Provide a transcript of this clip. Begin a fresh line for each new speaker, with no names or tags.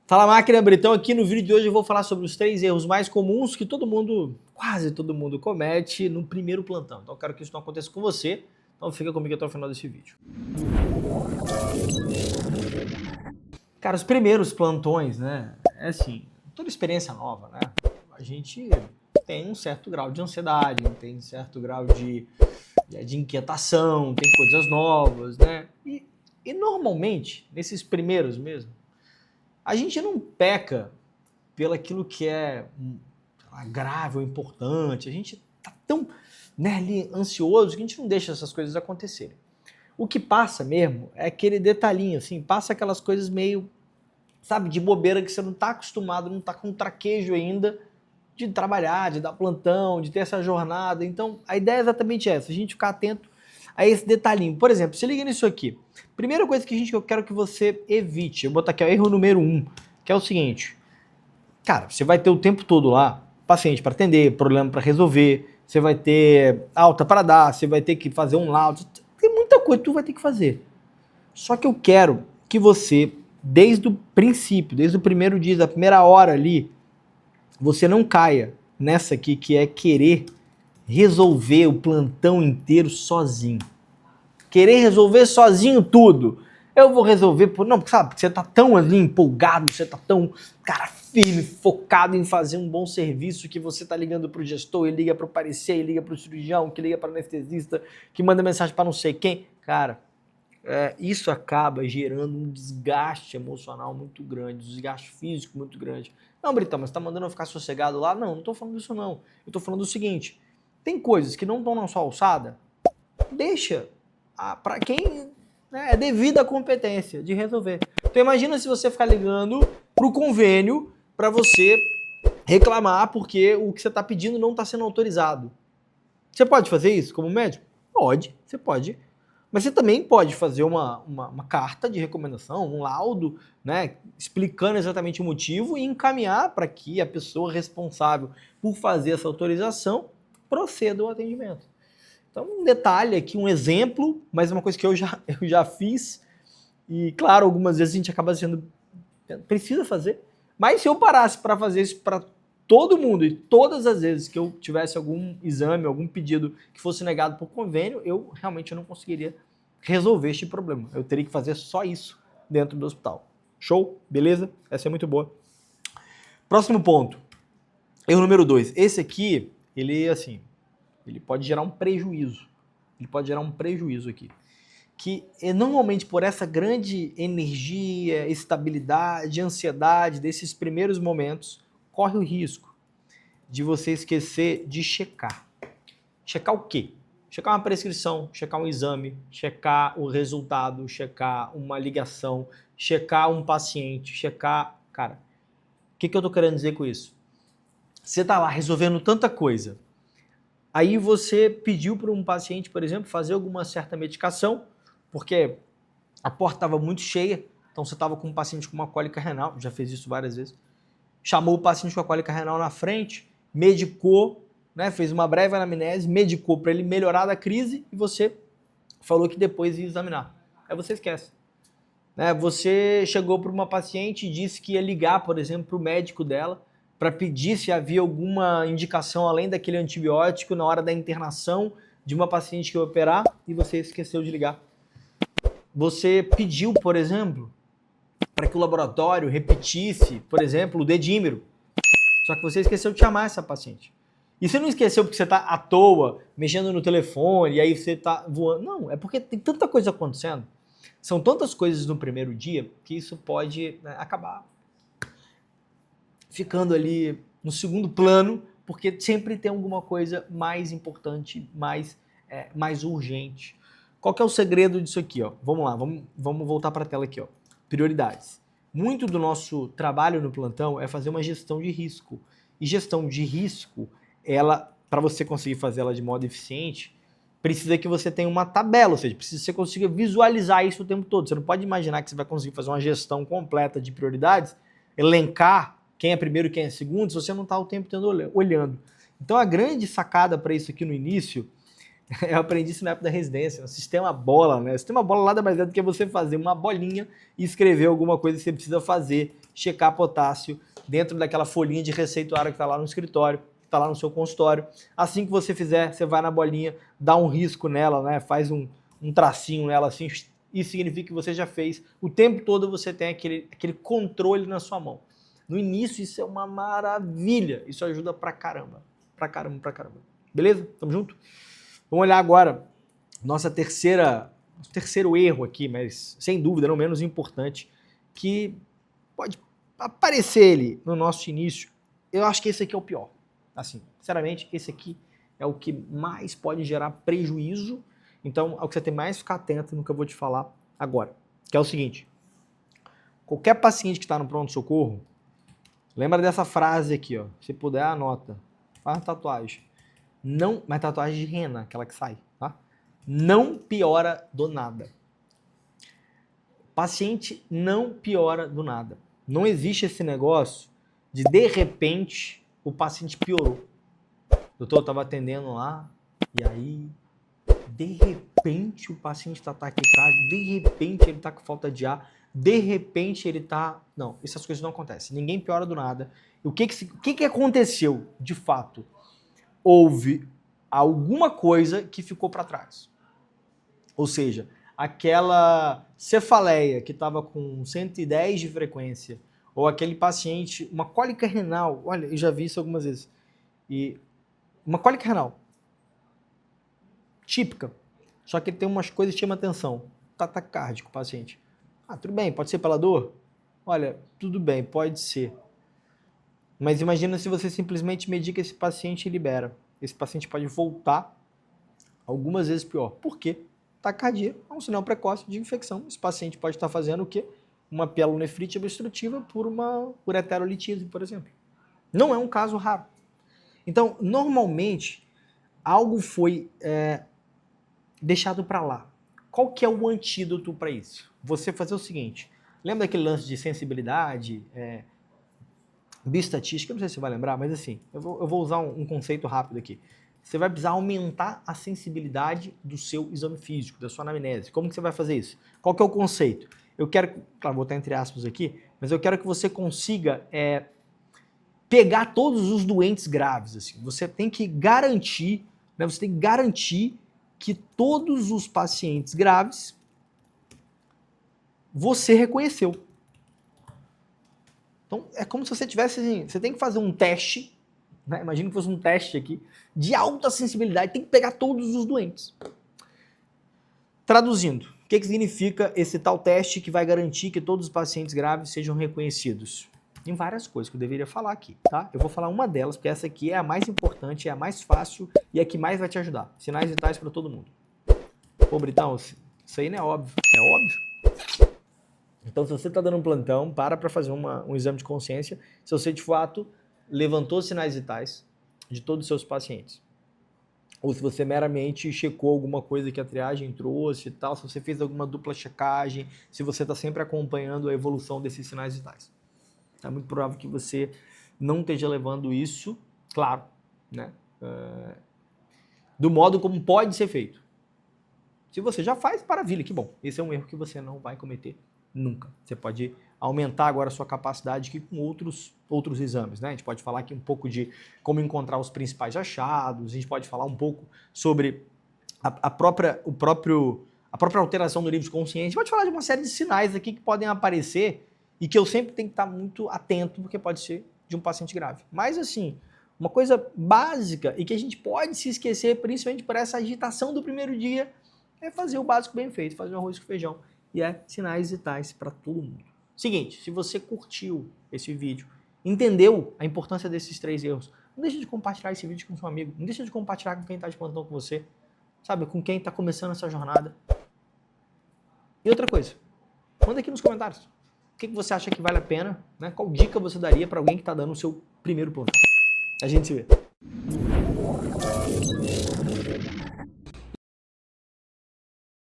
Fala máquina, Britão, aqui no vídeo de hoje eu vou falar sobre os 3 erros mais comuns que quase todo mundo comete no primeiro plantão. Então eu quero que isso não aconteça com você, então fica comigo até o final desse vídeo. Cara, os primeiros plantões, né, é assim, toda experiência nova, né, a gente tem um certo grau de ansiedade, tem um certo grau de inquietação, tem coisas novas, né, e normalmente, nesses primeiros mesmo, a gente não peca pelo aquilo que é grave ou importante. A gente tá tão ali, ansioso que a gente não deixa essas coisas acontecerem. O que passa mesmo é aquele detalhinho, assim, passa aquelas coisas meio, sabe, de bobeira que você não tá acostumado, não tá com traquejo ainda de trabalhar, de dar plantão, de ter essa jornada. Então, a ideia é exatamente essa, a gente ficar atento a esse detalhinho. Por exemplo, se liga nisso aqui. Primeira coisa que eu quero que você evite, eu vou botar aqui, ó, erro número 1, que é o seguinte. Cara, você vai ter o tempo todo lá, paciente para atender, problema para resolver, você vai ter alta para dar, você vai ter que fazer um laudo, tem muita coisa que tu vai ter que fazer. Só que eu quero que você, desde o princípio, desde o primeiro dia, da primeira hora ali, você não caia nessa aqui que é querer resolver o plantão inteiro sozinho. Querer resolver sozinho tudo. Eu vou resolver, não, sabe, você tá tão ali empolgado, você tá tão, cara, firme, focado em fazer um bom serviço que você tá ligando pro gestor, ele liga pro parecer, ele liga pro cirurgião, que liga pro anestesista, que manda mensagem para não sei quem. Cara, isso acaba gerando um desgaste emocional muito grande, um desgaste físico muito grande. Não, Britão, mas tá mandando eu ficar sossegado lá? Não, não tô falando disso não. Eu tô falando do seguinte, tem coisas que não estão na sua alçada, deixa para quem é devida a competência de resolver. Então imagina se você ficar ligando pro convênio para você reclamar porque o que você está pedindo não está sendo autorizado. Você pode fazer isso como médico? Pode, você pode. Mas você também pode fazer uma carta de recomendação, um laudo, né, explicando exatamente o motivo e encaminhar para que a pessoa responsável por fazer essa autorização proceda ao atendimento. Então, um detalhe aqui, um exemplo, mas uma coisa que eu já fiz, e claro, algumas vezes a gente acaba precisa fazer, mas se eu parasse para fazer isso para todo mundo, e todas as vezes que eu tivesse algum exame, algum pedido que fosse negado por convênio, eu realmente não conseguiria resolver este problema. Eu teria que fazer só isso dentro do hospital. Show? Beleza? Essa é muito boa. Próximo ponto. Erro número 2. Esse aqui, ele pode gerar um prejuízo. Ele pode gerar um prejuízo aqui. Que normalmente por essa grande energia, estabilidade, ansiedade desses primeiros momentos, corre o risco de você esquecer de checar. Checar o quê? Checar uma prescrição, checar um exame, checar o resultado, checar uma ligação, checar um paciente, checar... Cara, o que eu tô querendo dizer com isso? Você tá lá resolvendo tanta coisa. Aí você pediu para um paciente, por exemplo, fazer alguma certa medicação, porque a porta estava muito cheia, então você estava com um paciente com uma cólica renal, já fez isso várias vezes, chamou o paciente com a cólica renal na frente, medicou, né, fez uma breve anamnese, medicou para ele melhorar da crise e você falou que depois ia examinar. Aí você esquece. Né? Você chegou para uma paciente e disse que ia ligar, por exemplo, para o médico dela, para pedir se havia alguma indicação além daquele antibiótico na hora da internação de uma paciente que ia operar e você esqueceu de ligar. Você pediu, por exemplo, para que o laboratório repetisse, por exemplo, o dedímero, só que você esqueceu de chamar essa paciente. E você não esqueceu porque você está à toa, mexendo no telefone, e aí você está voando. Não, é porque tem tanta coisa acontecendo, são tantas coisas no primeiro dia, que isso pode, né, acabar ficando ali no segundo plano, porque sempre tem alguma coisa mais importante, mais urgente. Qual que é o segredo disso aqui? Ó? Vamos lá, vamos voltar para a tela aqui. Ó. Prioridades. Muito do nosso trabalho no plantão é fazer uma gestão de risco. E gestão de risco, para você conseguir fazer ela de modo eficiente, precisa que você tenha uma tabela, ou seja, precisa que você consiga visualizar isso o tempo todo. Você não pode imaginar que você vai conseguir fazer uma gestão completa de prioridades, elencar quem é primeiro e quem é segundo, se você não está o tempo todo olhando. Então a grande sacada para isso aqui no início, eu aprendi isso na época da residência, no sistema bola, né? O sistema bola nada mais é do que você fazer uma bolinha e escrever alguma coisa que você precisa fazer checar potássio dentro daquela folhinha de receituário que está lá no escritório, que está lá no seu consultório. Assim que você fizer, você vai na bolinha, dá um risco nela, né? Faz um tracinho nela assim, isso significa que você já fez. O tempo todo você tem aquele controle na sua mão. No início isso é uma maravilha, isso ajuda pra caramba, pra caramba, pra caramba. Beleza? Tamo junto? Vamos olhar agora nosso terceiro erro aqui, mas sem dúvida não menos importante, que pode aparecer ele no nosso início. Eu acho que esse aqui é o pior. Assim, sinceramente, esse aqui é o que mais pode gerar prejuízo. Então, é o que você tem mais que ficar atento no que eu vou te falar agora. Que é o seguinte, qualquer paciente que está no pronto-socorro, lembra dessa frase aqui, ó. Se puder, anota. Faz uma tatuagem. Não, mas tatuagem de rena, aquela que sai, tá? Não piora do nada. Paciente não piora do nada. Não existe esse negócio de repente, o paciente piorou. Doutor, eu estava atendendo lá, e aí, de repente, o paciente está taquicárdico, de repente, ele está com falta de ar, de repente, ele está... Não, essas coisas não acontecem. Ninguém piora do nada. O que aconteceu, de fato? Houve alguma coisa que ficou para trás. Ou seja, aquela cefaleia que estava com 110 de frequência, ou aquele paciente, uma cólica renal, olha, eu já vi isso algumas vezes, e uma cólica renal, típica, só que ele tem umas coisas que chamam atenção, tá taquicárdico o paciente. Ah, tudo bem, pode ser pela dor? Olha, tudo bem, pode ser. Mas imagina se você simplesmente medica esse paciente e libera. Esse paciente pode voltar algumas vezes pior. Por quê? Taquicardia é um sinal precoce de infecção. Esse paciente pode estar fazendo o quê? Uma pielonefrite obstrutiva por heterolitíase, por exemplo. Não é um caso raro. Então, normalmente, algo foi deixado para lá. Qual que é o antídoto para isso? Você fazer o seguinte, lembra daquele lance de sensibilidade, bioestatística, não sei se você vai lembrar, mas assim, eu vou usar um conceito rápido aqui. Você vai precisar aumentar a sensibilidade do seu exame físico, da sua anamnese. Como que você vai fazer isso? Qual que é o conceito? Eu quero, claro, vou botar entre aspas aqui, mas eu quero que você consiga pegar todos os doentes graves. Assim. Você tem que garantir, né, que todos os pacientes graves você reconheceu. Então, é como se você tivesse, assim, você tem que fazer um teste, né? Imagina que fosse um teste aqui, de alta sensibilidade, tem que pegar todos os doentes. Traduzindo, o que significa esse tal teste que vai garantir que todos os pacientes graves sejam reconhecidos? Tem várias coisas que eu deveria falar aqui, tá? Eu vou falar uma delas, porque essa aqui é a mais importante, é a mais fácil e é a que mais vai te ajudar. Sinais vitais para todo mundo. Pô, Britão, isso aí não é óbvio. É óbvio. Então, se você está dando um plantão, para fazer um exame de consciência se você, de fato, levantou os sinais vitais de todos os seus pacientes. Ou se você meramente checou alguma coisa que a triagem trouxe e tal, se você fez alguma dupla checagem, se você está sempre acompanhando a evolução desses sinais vitais. É muito provável que você não esteja levando isso, claro, né, do modo como pode ser feito. Se você já faz, maravilha, que bom. Esse é um erro que você não vai cometer nunca. Você pode aumentar agora a sua capacidade aqui com outros exames, né? A gente pode falar aqui um pouco de como encontrar os principais achados, a gente pode falar um pouco sobre a própria alteração do nível de consciência, a gente pode falar de uma série de sinais aqui que podem aparecer e que eu sempre tenho que estar muito atento, porque pode ser de um paciente grave. Mas assim, uma coisa básica e que a gente pode se esquecer, principalmente por essa agitação do primeiro dia, é fazer o básico bem feito, fazer um arroz com feijão. E é sinais vitais para todo mundo. Seguinte, se você curtiu esse vídeo, entendeu a importância desses 3 erros, não deixa de compartilhar esse vídeo com seu amigo, não deixa de compartilhar com quem está de plantão com você, sabe, com quem está começando essa jornada. E outra coisa, manda aqui nos comentários, o que você acha que vale a pena, né? Qual dica você daria para alguém que está dando o seu primeiro plantão. A gente se vê.